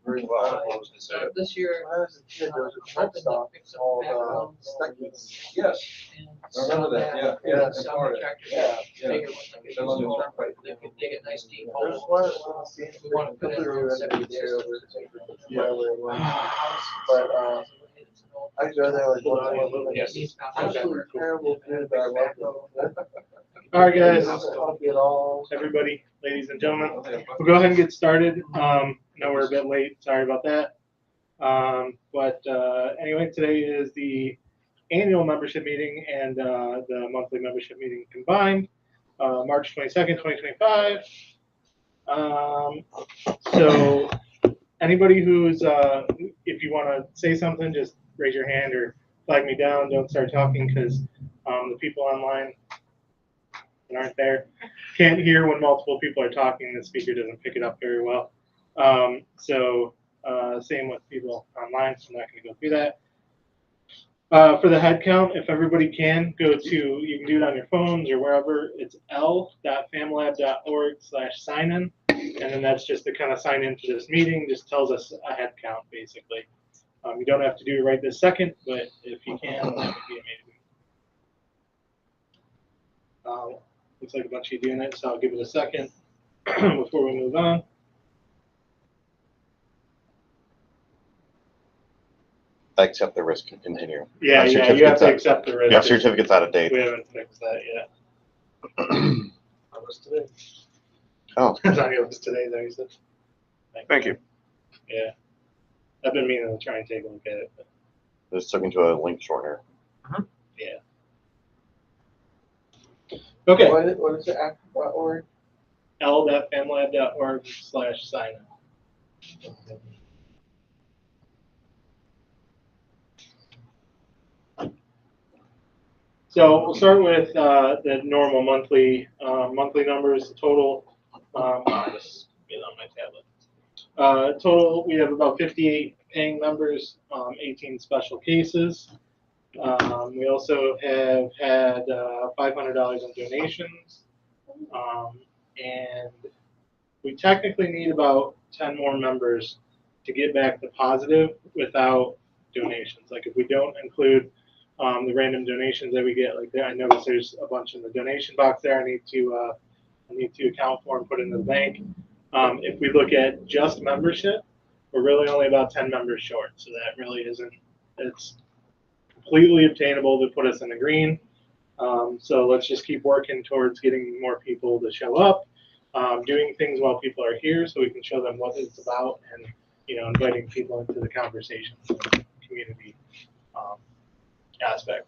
very well. So this year, When I was a kid, there was a truck stop called Stuckey's. Yes. I remember that, yeah. Yeah, some tractors, Yeah. bigger ones, like a turnpike, they could dig a nice deep There's hole. one, We want to put in our own septic system. But, I go there like once a month. Yes. Absolutely terrible food, but I love it. All right, guys, Doesn't help you at all. everybody, ladies and gentlemen, we'll go ahead and get started. Know we're a bit late, sorry about that. Anyway, today is the annual membership meeting and the monthly membership meeting combined, March 22nd, 2025. So anybody who's, if you want to say something, just raise your hand or flag me down. Don't start talking because the people online that aren't there can't hear when multiple people are talking. The speaker doesn't pick it up very well. Same with people online, so I'm not going to go through that. For the head count, if everybody can, go to, you can do it on your phones or wherever. It's l.familab.org/sign-in. And then that's just to kind of sign in for this meeting. Just tells us a head count, basically. You don't have to do it right this second, but if you can, that would be amazing. Looks like a bunch of you doing it, so I'll give it a second before we move on. I accept the risk and continue. Yeah, you have to accept the risk. Yeah, certificate's out of date. We haven't fixed that yet. How was today? Oh. It's on your list today, though, you said. Thank you. Yeah. I've been meaning to try and take a look at it. But Just took into a link shortener. yeah. Okay. What is it? Org? l.familab.org/sign-in. So we'll start with the normal monthly numbers. The total, just get on my tablet. Total, we have about 58 paying members, 18 special cases. We also have had $500 in donations, and we technically need about 10 more members to get back to positive without donations. Like if we don't include the random donations that we get, like there, I noticed there's a bunch in the donation box there. I need to account for and put into the bank. If we look at just membership, we're really only about 10 members short. So that really isn't, it's completely obtainable to put us in the green. So let's just keep working towards getting more people to show up, doing things while people are here so we can show them what it's about and, inviting people into the conversation, community aspect.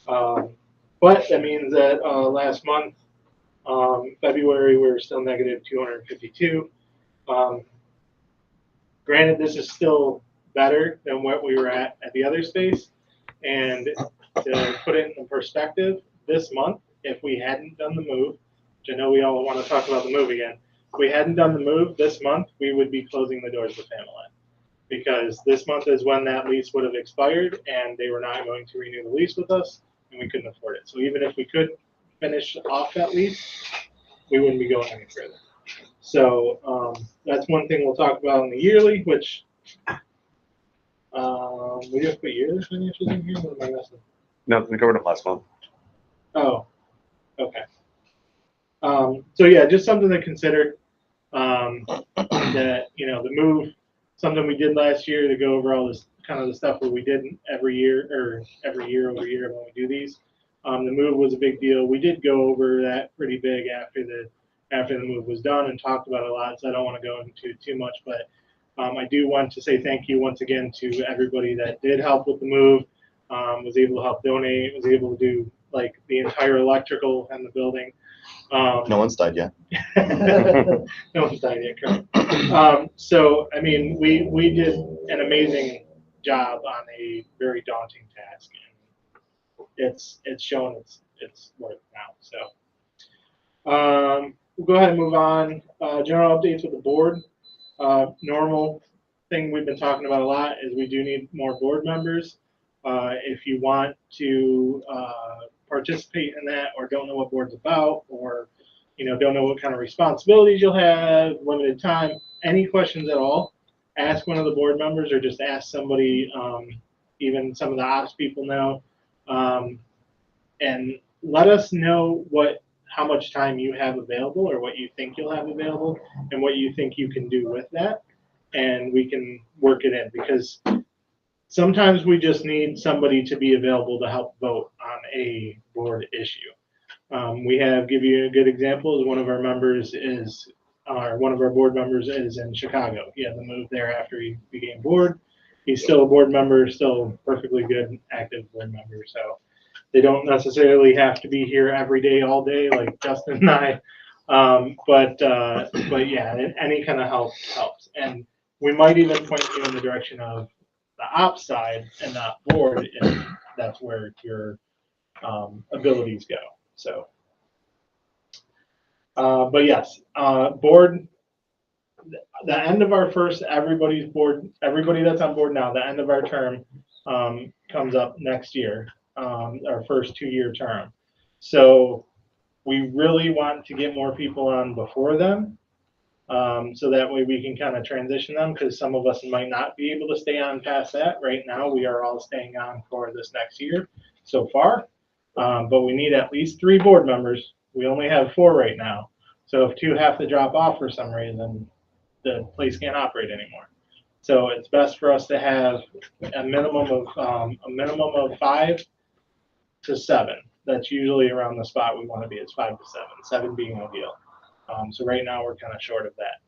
But that means that last month, February, we were still negative 252. Granted, this is still better than what we were at the other space. And to put it in perspective, this month, if we hadn't done the move, which I know we all want to talk about the move again, if we hadn't done the move this month, we would be closing the doors to FamiLAB. Because this month is when that lease would have expired and they were not going to renew the lease with us and we couldn't afford it. So even if we could finish off that lease, we wouldn't be going any further. So that's one thing we'll talk about in the yearly, which we didn't put yearly financials in here. What am I missing? No, we covered it last month. Oh, okay. So yeah, just something to consider. That the move, something we did last year to go over all this kind of the stuff that we did every year over year when we do these. The move was a big deal. We did go over that pretty big after the move was done and talked about it a lot. So I don't want to go into too much, but I do want to say thank you once again to everybody that did help with the move. Was able to help donate. Was able to do like the entire electrical in the building. No one's died yet. No one's died yet, correct. So, I mean, we did an amazing job on a very daunting task, and it's shown it's worth now. So, we'll go ahead and move on. General updates with the board. Normal thing we've been talking about a lot is we do need more board members. If you want to participate in that or don't know what board's about or don't know what kind of responsibilities you'll have, limited time, any questions at all, ask one of the board members or just ask somebody, even some of the ops people know, and let us know how much time you have available or what you think you'll have available and what you think you can do with that, and we can work it in, because sometimes we just need somebody to be available to help vote on a board issue. Give you a good example, is one of our board members is in Chicago. He had to move there after he became board. He's still a board member, still perfectly good, active board member. So they don't necessarily have to be here every day, all day, like Justin and I. But yeah, any kind of help helps. And we might even point you in the direction of the ops side and not board if that's where your abilities go. So, but yes, board. The end of our first everybody that's on board now. The end of our term comes up next year. Our first 2-year term. So we really want to get more people on before then, so that way we can kind of transition them, because some of us might not be able to stay on past that. Right now, we are all staying on for this next year so far, but we need at least 3 board members. We only have 4 right now, so if 2 have to drop off for some reason, the place can't operate anymore. So it's best for us to have a minimum of 5 to 7. That's usually around the spot we want to be. It's 5 to 7. 7 being ideal. So right now we're kind of short of that.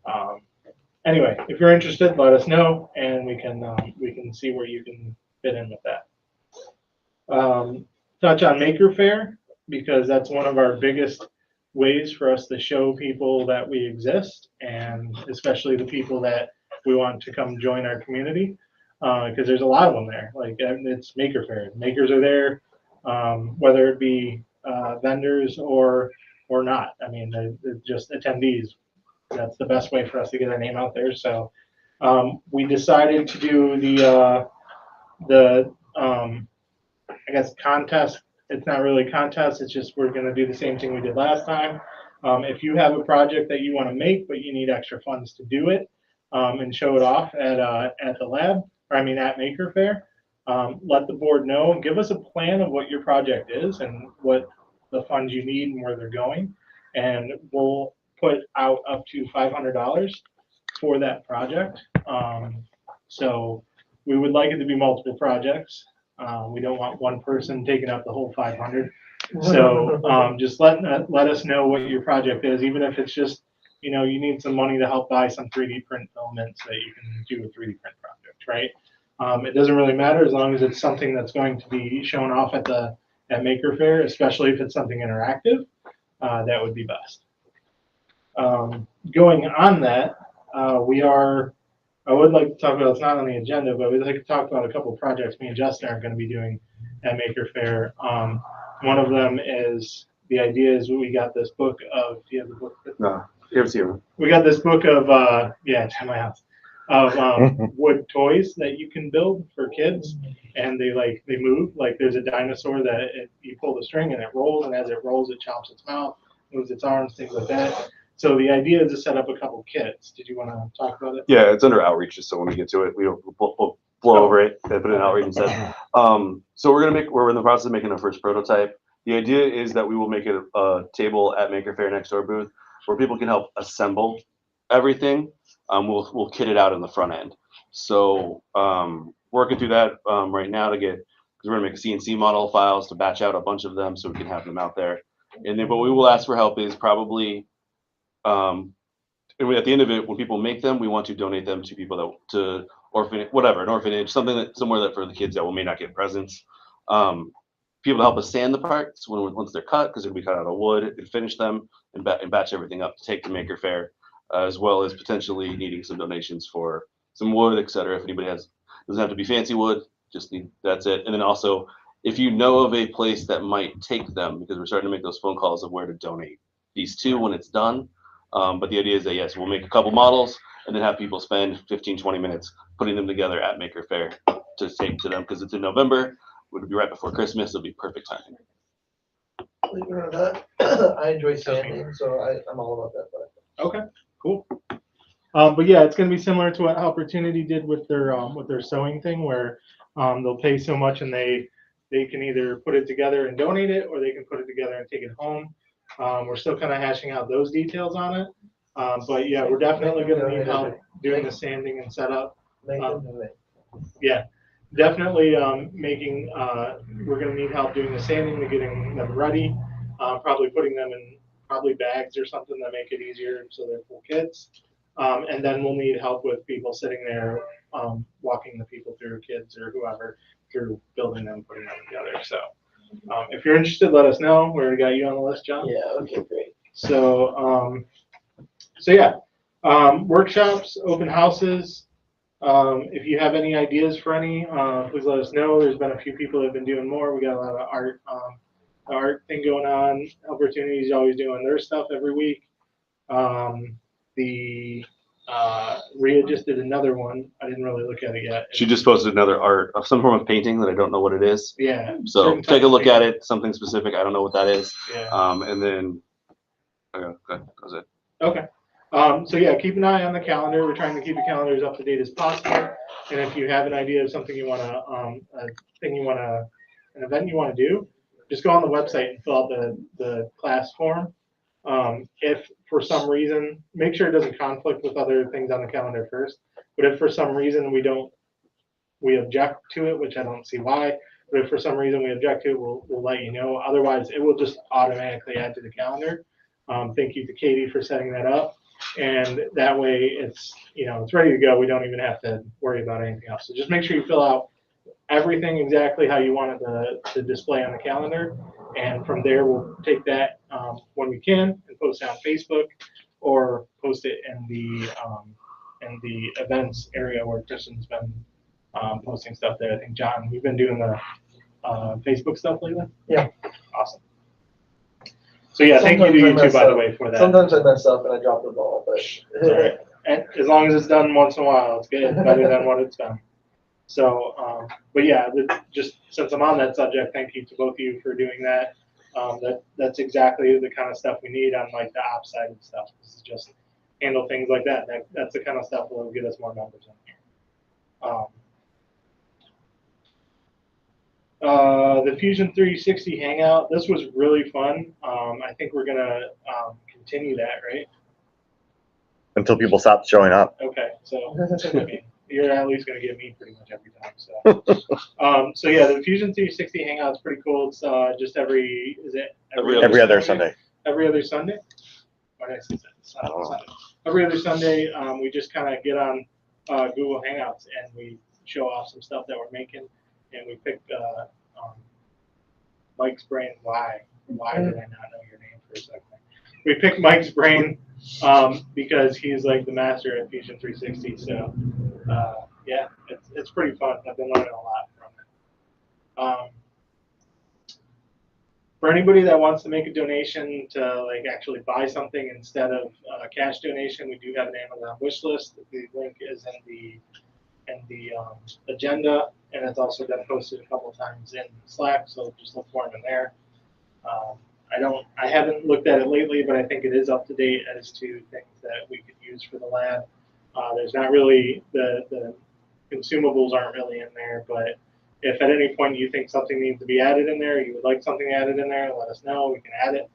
But anyway, if you're interested, let us know, and we can see where you can fit in with that. Touch on Maker Faire, because that's one of our biggest ways for us to show people that we exist, and especially the people that we want to come join our community, because there's a lot of them there. Like, it's Maker Faire. Makers are there, whether it be vendors or not. I mean, they're just attendees. That's the best way for us to get our name out there. So we decided to do the I guess contest. It's not really a contest. It's just we're going to do the same thing we did last time. If you have a project that you want to make, but you need extra funds to do it, and show it off at the lab, or at Maker Faire, let the board know. Give us a plan of what your project is and what the funds you need and where they're going, and we'll put out up to $500 for that project. So we would like it to be multiple projects. We don't want one person taking up the whole 500. So just let us know what your project is, even if it's just, you need some money to help buy some 3D print filaments so that you can do a 3D print project, right? It doesn't really matter as long as it's something that's going to be shown off at Maker Faire, especially if it's something interactive. That would be best. Going on that, I would like to talk about, it's not on the agenda, but we'd like to talk about a couple of projects me and Justin are going to be doing at Maker Faire. One of them is, the idea is we got this book of, do you have the book? No, here's you. We got this book of, it's in my house, of wood toys that you can build for kids, and they move. Like, there's a dinosaur that you pull the string and it rolls, and as it rolls, it chops its mouth, moves its arms, things like that. So the idea is to set up a couple kits. Did you want to talk about it? Yeah, it's under outreach, so when we get to it, we'll blow over it and put it in outreach instead. So we're in the process of making our first prototype. The idea is that we will make it a table at Maker Faire next to our booth where people can help assemble everything. We'll kit it out in the front end. So working through that right now because we're gonna make CNC model files to batch out a bunch of them so we can have them out there. And then what we will ask for help is probably at the end of it, when people make them, we want to donate them to people an orphanage, somewhere that for the kids that may not get presents. People to help us sand the parts once they're cut, because they'll be cut out of wood, and finish them and batch everything up to take to Maker Faire, as well as potentially needing some donations for some wood, etc. If anybody doesn't have to be fancy wood, that's it. And then also, if you know of a place that might take them, because we're starting to make those phone calls of where to donate these to when it's done. But the idea is that, yes, we'll make a couple models and then have people spend 15-20 minutes putting them together at Maker Faire to take to them, because it's in November. It would be right before Christmas. It'll be perfect timing. Believe it or not, I enjoy sanding, so I'm all about that. But Okay, cool. But yeah, it's going to be similar to what Opportunity did with their sewing thing, where they'll pay so much and they can either put it together and donate it, or they can put it together and take it home. We're still kind of hashing out those details on it. But yeah, we're definitely going to need help doing the sanding and setup. make them do it. Yeah, definitely making. We're going to need help doing the sanding and getting them ready. Probably putting them in bags or something that make it easier so they're full kits. And then we'll need help with people sitting there, walking the people through, kids or whoever, through building them, putting them together. So if you're interested, let us know. We already got you on the list, John. Yeah. Okay. Great. So yeah, workshops, open houses. If you have any ideas for any, please let us know. There's been a few people that have been doing more. We got a lot of art thing going on. Opportunities always doing their stuff every week. Rhea just did another one. I didn't really look at it yet. She just posted another art of some form of painting that I don't know what it is. Yeah. So take a look at it. Something specific. I don't know what that is. Yeah. And then, okay, that was it. Okay. So yeah, keep an eye on the calendar. We're trying to keep the calendars up to date as possible. And if you have an idea of something you want to, an event you want to do, just go on the website and fill out the class form. If for some reason, make sure it doesn't conflict with other things on the calendar first. But if for some reason we object to it, which I don't see why, but if for some reason we object to it, we'll let you know. Otherwise, it will just automatically add to the calendar. Thank you to Katie for setting that up. And that way it's ready to go. We don't even have to worry about anything else. So just make sure you fill out everything exactly how you want it to display on the calendar. And from there, we'll take that when we can and post it on Facebook or post it in the events area where Kristen's been posting stuff there. I think, John, you've been doing the Facebook stuff lately? Yeah. Awesome. So yeah, thank you to you too, by the way, for that. Sometimes I mess up and I drop the ball, but right. And as long as it's done once in a while, it's good. Better than what it's done. So, but yeah, just since I'm on that subject, thank you to both of you for doing that. That's exactly the kind of stuff we need on like the ops side of stuff. This is just handle things like that. That's the kind of stuff that will get us more numbers in here. The Fusion 360 Hangout, this was really fun. I think we're going to continue that, right? Until people stop showing up. Okay, so I mean, you're at least going to get me pretty much every time. So, so yeah, the Fusion 360 Hangout is pretty cool. It's just every Other Sunday. Every other Sunday? Why did I say that? Sunday. Every other Sunday, we just kind of get on Google Hangouts and we show off some stuff that we're making. And we picked Mike's brain. Why did I not know your name for a second? We picked Mike's brain because he's like the master at Fusion 360. So yeah, it's pretty fun. I've been learning a lot from it. For anybody that wants to make a donation to like actually buy something instead of a cash donation, we do have an Amazon wish list. The link is in the agenda, and it's also been posted a couple of times in Slack, so just look for them in there. I haven't looked at it lately, but I think it is up to date as to things that we could use for the lab. There's not really, the consumables aren't really in there, but if at any point you think something needs to be added in there, you would like something added in there, let us know, we can add it.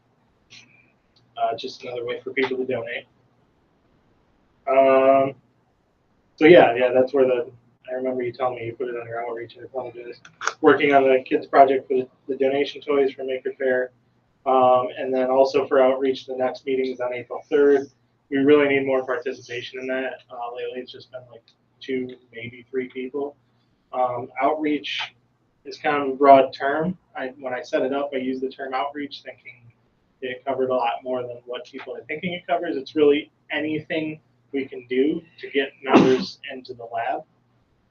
Just another way for people to donate. So yeah, that's where I remember you telling me you put it on your outreach. I apologize. Working on the kids project for the donation toys for Maker Faire. And then also for outreach, the next meeting is on April 3rd. We really need more participation in that. Lately it's just been like 2, maybe 3 people. Outreach is kind of a broad term. When I set it up, I used the term outreach thinking it covered a lot more than what people are thinking it covers. It's really anything we can do to get members into the lab,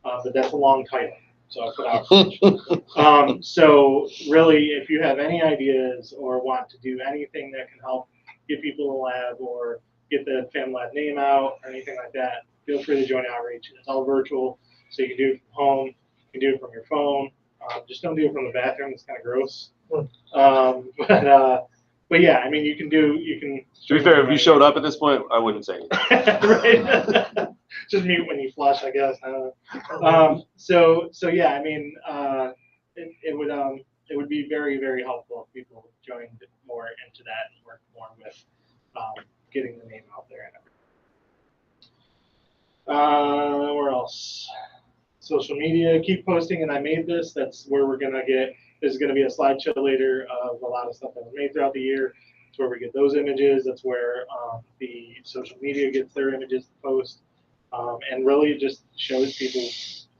but that's a long title, so I put outreach. So really, if you have any ideas or want to do anything that can help get people in the lab or get the FamiLAB name out or anything like that, feel free to join outreach. It's all virtual, so you can do it from home, you can do it from your phone. Just don't do it from the bathroom, it's kind of gross. But yeah, I mean, you can. To be fair, if you showed up at this point, I wouldn't say anything. Right. Just mute when you flush, I guess. I don't know. So yeah, I mean, it would be very, very helpful if people joined more into that and worked more with getting the name out there and everything. Where else? Social media, keep posting, and I made this. That's where we're gonna get. There's gonna be a slideshow later of a lot of stuff that was made throughout the year. That's where we get those images. That's where the social media gets their images to post, and really just shows people,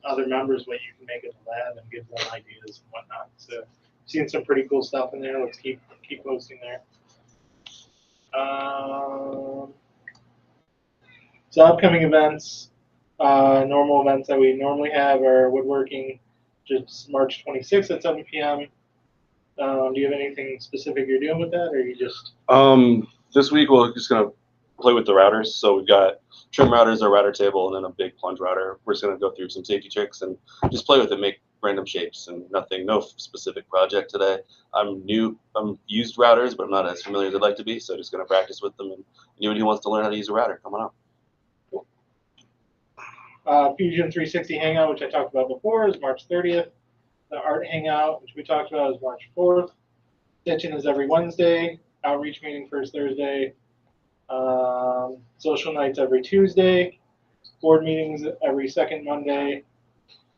other members, what you can make in the lab and gives them ideas and whatnot. So, seen some pretty cool stuff in there. Let's keep posting there. So upcoming events, normal events that we normally have are woodworking, just March 26th at 7 p.m. Do you have anything specific you're doing with that, or you just? This week we're just gonna play with the routers. So we've got trim routers, a router table, and then a big plunge router. We're just gonna go through some safety tricks and just play with it, make random shapes and nothing, no specific project today. I'm used routers, but I'm not as familiar as I'd like to be. So just gonna practice with them, and anyone who wants to learn how to use a router, come on out. Fusion 360 Hangout, which I talked about before, is March 30th. The Art Hangout, which we talked about, is March 4th. Stitching is every Wednesday. Outreach meeting first Thursday. Social nights every Tuesday. Board meetings every second Monday.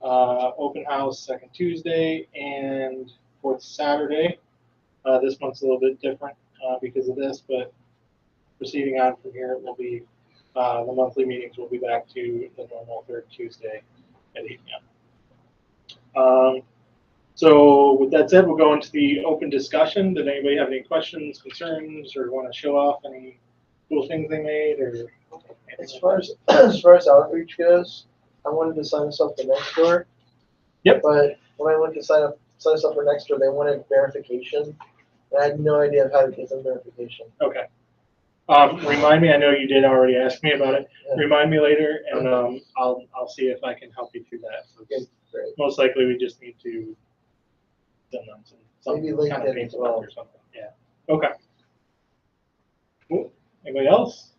Open house second Tuesday and fourth Saturday. This month's a little bit different because of this, but proceeding on from here, it will be the monthly meetings will be back to the normal third Tuesday at 8 p.m. So with that said, we'll go into the open discussion. Did anybody have any questions, concerns, or want to show off any cool things they made? Or As far as outreach goes, I wanted to sign us up for Nextdoor. Yep. But when I went to sign us up for Nextdoor, they wanted verification. And I had no idea of how to get them verification. Okay. Remind me. I know you did already ask me about it. Yeah. Remind me later, and I'll see if I can help you through that. Okay, great. Most likely, we just need to send them some Maybe kind of LinkedIn as paperwork well. or something. Yeah. Okay. Cool. Anybody else?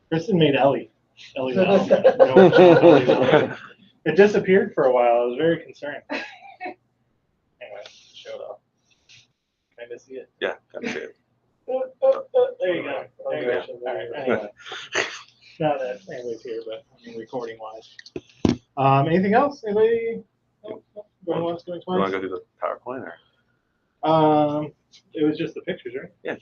Kristen made Ellie. Ellie. It disappeared for a while. I was very concerned. Anyway, show it off. Kind of see it. Yeah, kind of see it. There you go. There you go. All right. Anyway, not that anybody's here, but I mean, recording wise. Anything else? Anybody? Going once, going You want twice? to go through the PowerPoint or? It was just the pictures, right? Yeah.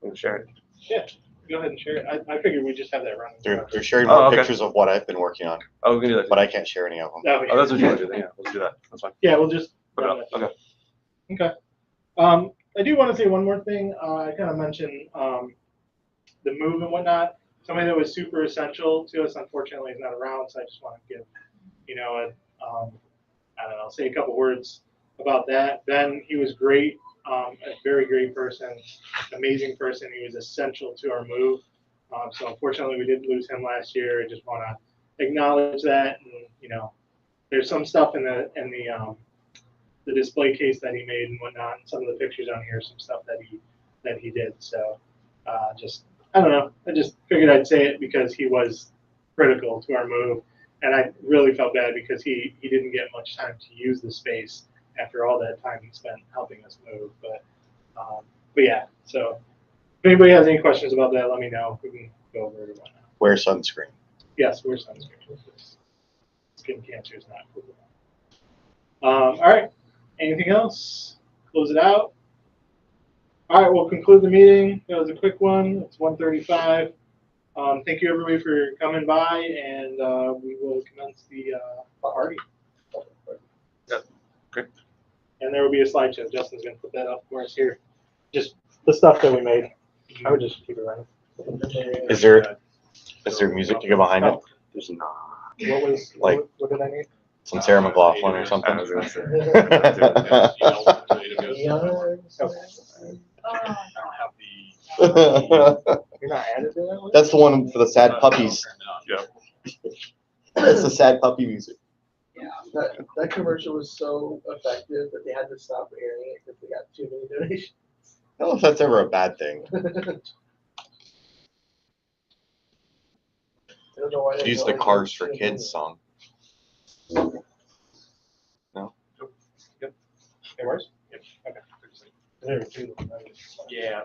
We'll share it. Yeah. Go ahead and share it. I figured we just have that running. They're sharing Oh, more okay. pictures of what I've been working on, Oh, we can do that. but I can't share any of them. Oh, Oh, that's what you want to do then. Yeah, let's do that. That's fine. yeah, we'll just. Put it run up. that. Okay. Okay. I do want to say one more thing. I kind of mentioned the move and whatnot. Somebody that was super essential to us, unfortunately, is not around. So I just want to give, I don't know, say a couple words about that. Ben, he was great, a very great person, amazing person. He was essential to our move. So unfortunately, we did lose him last year. I just want to acknowledge that. And, there's some stuff in the display case that he made and whatnot, and some of the pictures on here, some stuff that he did. So I don't know. I just figured I'd say it because he was critical to our move. And I really felt bad because he didn't get much time to use the space after all that time he spent helping us move. But yeah, so if anybody has any questions about that, let me know. We can go over it or whatnot. Wear sunscreen. Yes, we're sunscreen. Skin cancer is not cool. All right. Anything else? Close it out. All right, we'll conclude the meeting. That was a quick one. It's 1:35. Thank you, everybody, for coming by, and we will commence the party. Yeah, great. And there will be a slideshow. Justin's going to put that up for us here. Just the stuff that we made. I would just keep it running. Is there music to go behind it? There's not. Like- what did I need? Some Sarah McLachlan or something? I was gonna say. You're not added to that one? That's the one for the sad puppies. Yeah. That's the sad puppy music. No, That commercial was so effective that they had to stop airing it because they got too many donations. I don't know if that's ever a bad thing. I don't know why they Use the wanted Cars to for do Kids it. song. It works? Yep. Okay. There were two. Yeah.